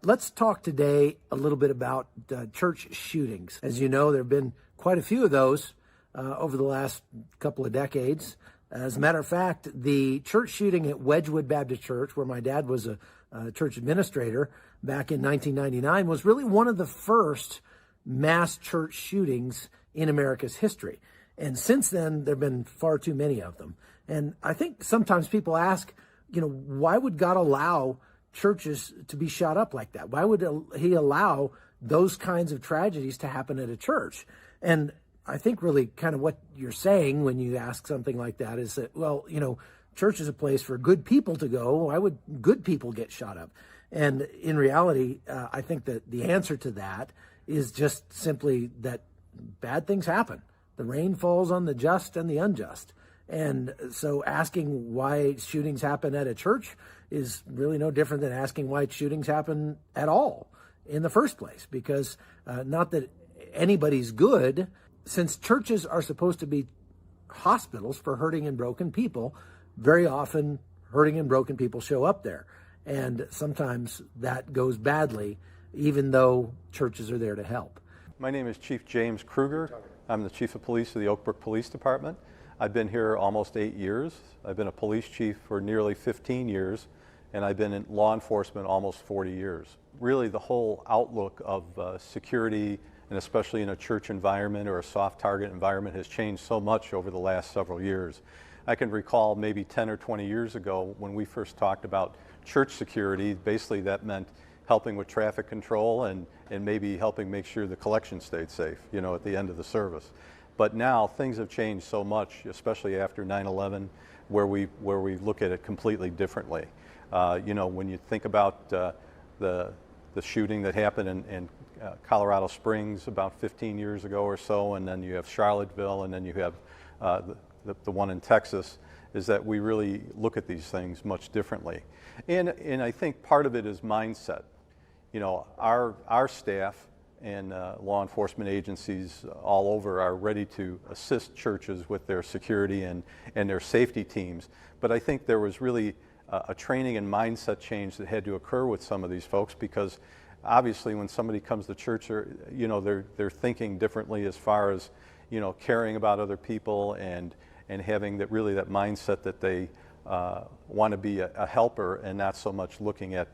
Let's talk today a little bit about church shootings. As you know, there have been quite a few of those over the last couple of decades. As a matter of fact, the church shooting at Wedgwood Baptist Church, where my dad was a church administrator back in 1999, was really one of the first mass church shootings in America's history. And since then, there have been far too many of them. And I think sometimes people ask, why would God allow churches to be shot up like that? Why would he allow those kinds of tragedies to happen at a church? And I think really kind of what you're saying when you ask something like that is that, church is a place for good people to go. Why would good people get shot up? And in reality, I think that the answer to that is just simply that bad things happen. The rain falls on the just and the unjust. And so asking why shootings happen at a church is really no different than asking why shootings happen at all in the first place, because not that anybody's good. Since churches are supposed to be hospitals for hurting and broken people, very often hurting and broken people show up there. And sometimes that goes badly, even though churches are there to help. My name is Chief James Kruger. I'm the Chief of Police of the Oak Brook Police Department. I've been here almost 8 years. I've been a police chief for nearly 15 years, and I've been in law enforcement almost 40 years. Really, the whole outlook of security, and especially in a church environment or a soft target environment, has changed so much over the last several years. I can recall maybe 10 or 20 years ago when we first talked about church security. Basically that meant helping with traffic control and maybe helping make sure the collection stayed safe, at the end of the service. But now things have changed so much, especially after 9/11, where we look at it completely differently. When you think about the shooting that happened in Colorado Springs about 15 years ago or so, and then you have Charlottesville, and then you have the one in Texas, is that we really look at these things much differently. And I think part of it is mindset. Our staff and law enforcement agencies all over are ready to assist churches with their security and their safety teams. But I think there was really a training and mindset change that had to occur with some of these folks, because obviously when somebody comes to church, they're thinking differently as far as caring about other people and having that mindset that they want to be a helper and not so much looking at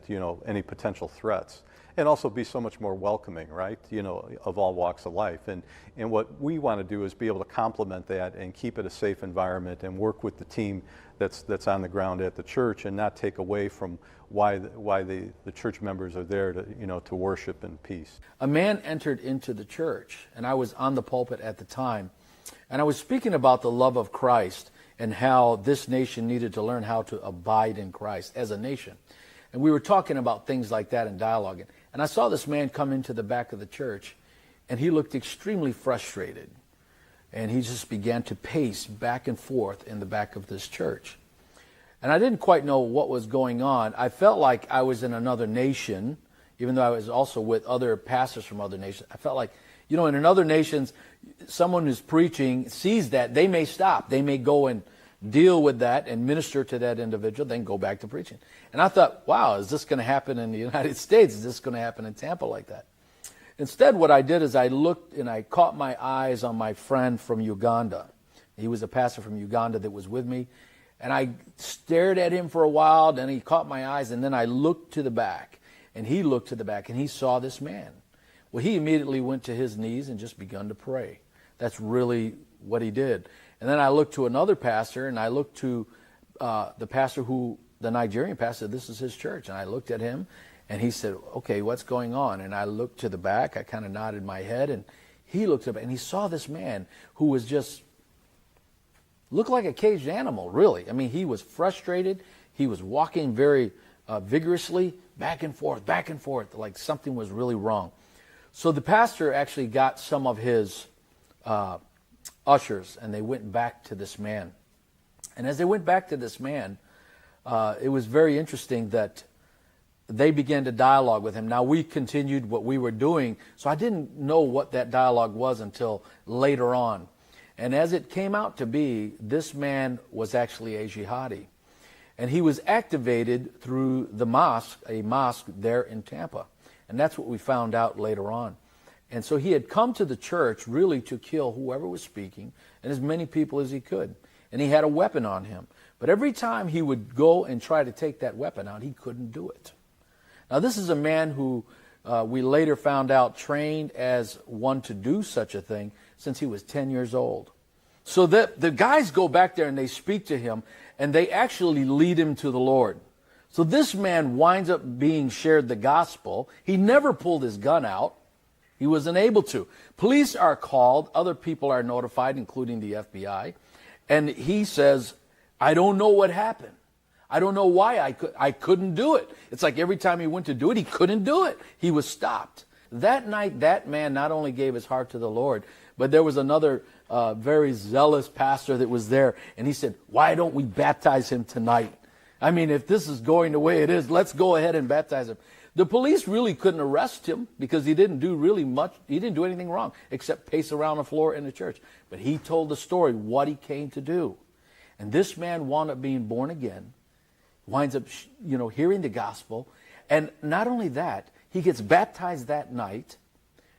any potential threats, and also be so much more welcoming, right? Of all walks of life. And what we want to do is be able to complement that and keep it a safe environment and work with the team that's on the ground at the church, and not take away from why the church members are there to worship in peace. A man entered into the church, and I was on the pulpit at the time, and I was speaking about the love of Christ and how this nation needed to learn how to abide in Christ as a nation. And we were talking about things like that and dialoguing. And I saw this man come into the back of the church, and he looked extremely frustrated. And he just began to pace back and forth in the back of this church. And I didn't quite know what was going on. I felt like I was in another nation, even though I was also with other pastors from other nations. I felt like, in other nations, someone who's preaching sees that, they may stop. They may go and deal with that and minister to that individual, then go back to preaching. And I thought, wow, is this going to happen in the United States? Is this going to happen in Tampa like that? Instead, what I did is I looked and I caught my eyes on my friend from Uganda. He was a pastor from Uganda that was with me. And I stared at him for a while, then he caught my eyes, and then I looked to the back. And he looked to the back, and he saw this man. Well, he immediately went to his knees and just begun to pray. That's really what he did. And then I looked to another pastor, and I looked to the Nigerian pastor. This is his church. And I looked at him, and he said, okay, what's going on? And I looked to the back. I kind of nodded my head, and he looked up, and he saw this man who was just looked like a caged animal, really. I mean, he was frustrated. He was walking very vigorously, back and forth, like something was really wrong. So the pastor actually got some of his ushers, and they went back to this man. And as they went back to this man, it was very interesting that they began to dialogue with him. Now, we continued what we were doing, so I didn't know what that dialogue was until later on. And as it came out to be, this man was actually a jihadi. And he was activated through the mosque, a mosque there in Tampa. And that's what we found out later on. And so he had come to the church really to kill whoever was speaking and as many people as he could. And he had a weapon on him. But every time he would go and try to take that weapon out, he couldn't do it. Now, this is a man who we later found out trained as one to do such a thing since he was 10 years old. So the guys go back there and they speak to him, and they actually lead him to the Lord. So this man winds up being shared the gospel. He never pulled his gun out. He wasn't able to. Police are called. Other people are notified, including the FBI. And he says, I don't know what happened. I don't know why I couldn't do it. It's like every time he went to do it, he couldn't do it. He was stopped. That night, that man not only gave his heart to the Lord, but there was another very zealous pastor that was there. And he said, why don't we baptize him tonight? I mean, if this is going the way it is, let's go ahead and baptize him. The police really couldn't arrest him because he didn't do really much. He didn't do anything wrong except pace around the floor in the church. But he told the story, what he came to do. And this man wound up being born again, winds up, hearing the gospel. And not only that, he gets baptized that night.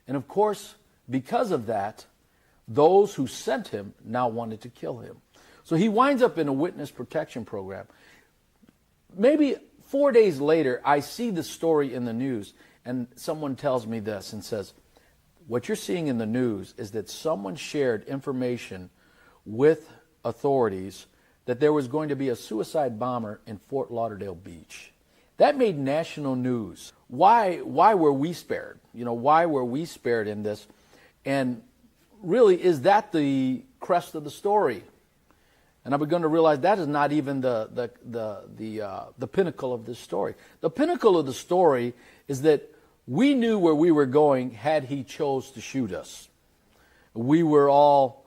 And of course, because of that, those who sent him now wanted to kill him. So he winds up in a witness protection program. Maybe 4 days later, I see the story in the news, and someone tells me this and says, what you're seeing in the news is that someone shared information with authorities that there was going to be a suicide bomber in Fort Lauderdale Beach. That made national news. Why were we spared? Why were we spared in this? And really, is that the crest of the story? And I begun to realize that is not even the pinnacle of this story. The pinnacle of the story is that we knew where we were going had he chose to shoot us. We were all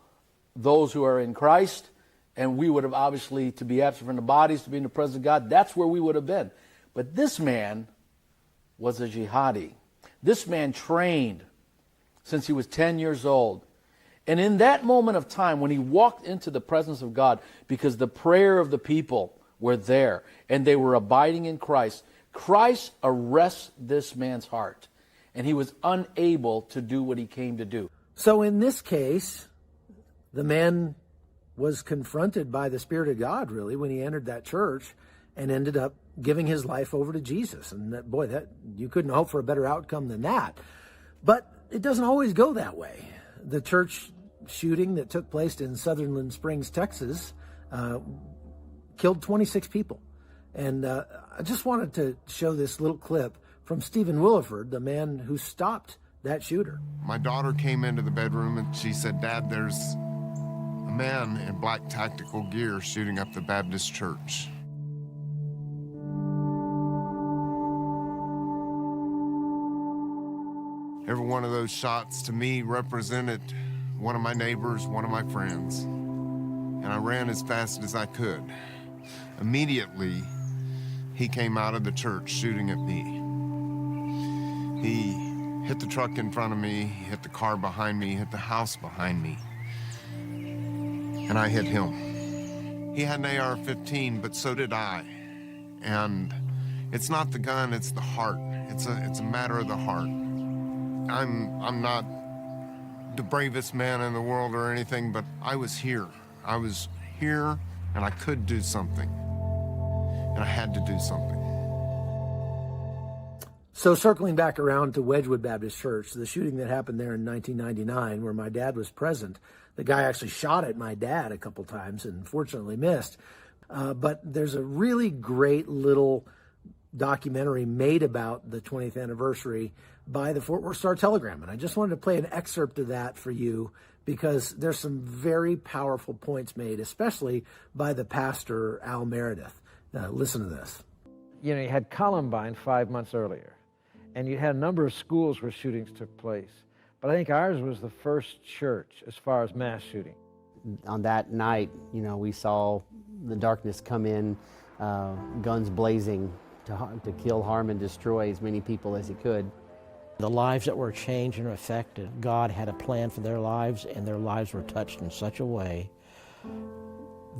those who are in Christ, and we would have obviously, to be absent from the bodies, to be in the presence of God, that's where we would have been. But this man was a jihadi. This man trained since he was 10 years old. And in that moment of time, when he walked into the presence of God, because the prayer of the people were there, and they were abiding in Christ, Christ arrests this man's heart. And he was unable to do what he came to do. So in this case, the man was confronted by the Spirit of God, really, when he entered that church and ended up giving his life over to Jesus. And that you couldn't hope for a better outcome than that. But it doesn't always go that way. The church shooting that took place in Sutherland Springs, Texas, killed 26 people. And I just wanted to show this little clip from Stephen Williford, the man who stopped that shooter. My daughter came into the bedroom and she said, Dad, there's a man in black tactical gear shooting up the Baptist church. Every one of those shots to me represented one of my neighbors, one of my friends. And I ran as fast as I could. Immediately, he came out of the church shooting at me. He hit the truck in front of me, he hit the car behind me, hit the house behind me. And I hit him. He had an AR-15, but so did I. And it's not the gun, it's the heart. It's a matter of the heart. I'm not the bravest man in the world or anything, but I was here. I was here, and I could do something. And I had to do something. So circling back around to Wedgwood Baptist Church, the shooting that happened there in 1999, where my dad was present, the guy actually shot at my dad a couple times and fortunately missed. But there's a really great little documentary made about the 20th anniversary by the Fort Worth Star-Telegram. And I just wanted to play an excerpt of that for you because there's some very powerful points made, especially by the pastor, Al Meredith. Listen to this. You had Columbine 5 months earlier, and you had a number of schools where shootings took place. But I think ours was the first church as far as mass shooting. On that night, we saw the darkness come in, guns blazing to kill, harm, and destroy as many people as he could. The lives that were changed and affected, God had a plan for their lives, and their lives were touched in such a way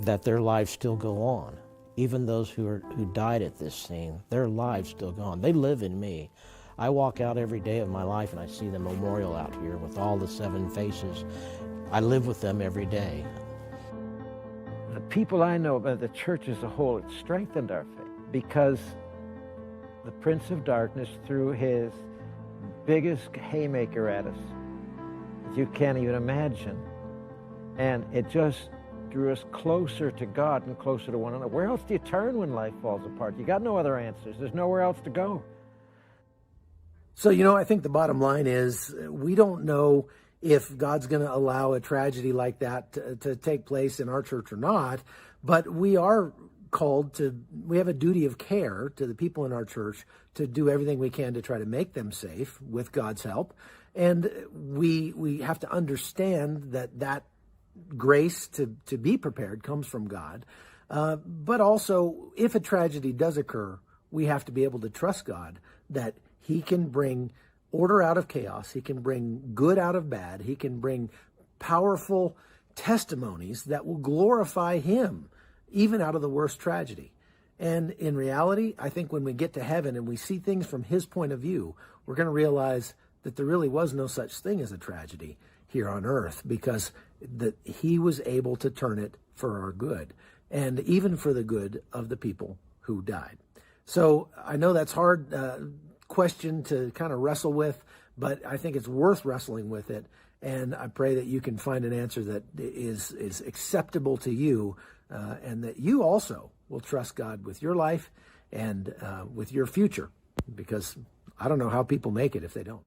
that their lives still go on. even those who died at this scene, their lives still gone. They live in me. I walk out every day of my life and I see the memorial out here with all the 7 faces. I live with them every day. The people I know about the church as a whole, it strengthened our faith because the Prince of Darkness threw his biggest haymaker at us that you can't even imagine. And it just drew us closer to God and closer to one another. Where else do you turn when life falls apart? You got no other answers. There's nowhere else to go. So, I think the bottom line is we don't know if God's going to allow a tragedy like that to take place in our church or not, but we are called we have a duty of care to the people in our church to do everything we can to try to make them safe with God's help. And we have to understand that grace to be prepared comes from God. But also, if a tragedy does occur, we have to be able to trust God that He can bring order out of chaos. He can bring good out of bad. He can bring powerful testimonies that will glorify Him, even out of the worst tragedy. And in reality, I think when we get to heaven and we see things from His point of view, we're going to realize that there really was no such thing as a tragedy here on earth, because that He was able to turn it for our good, and even for the good of the people who died. So I know that's hard question to kind of wrestle with, but I think it's worth wrestling with it. And I pray that you can find an answer that is acceptable to you, and that you also will trust God with your life and with your future, because I don't know how people make it if they don't.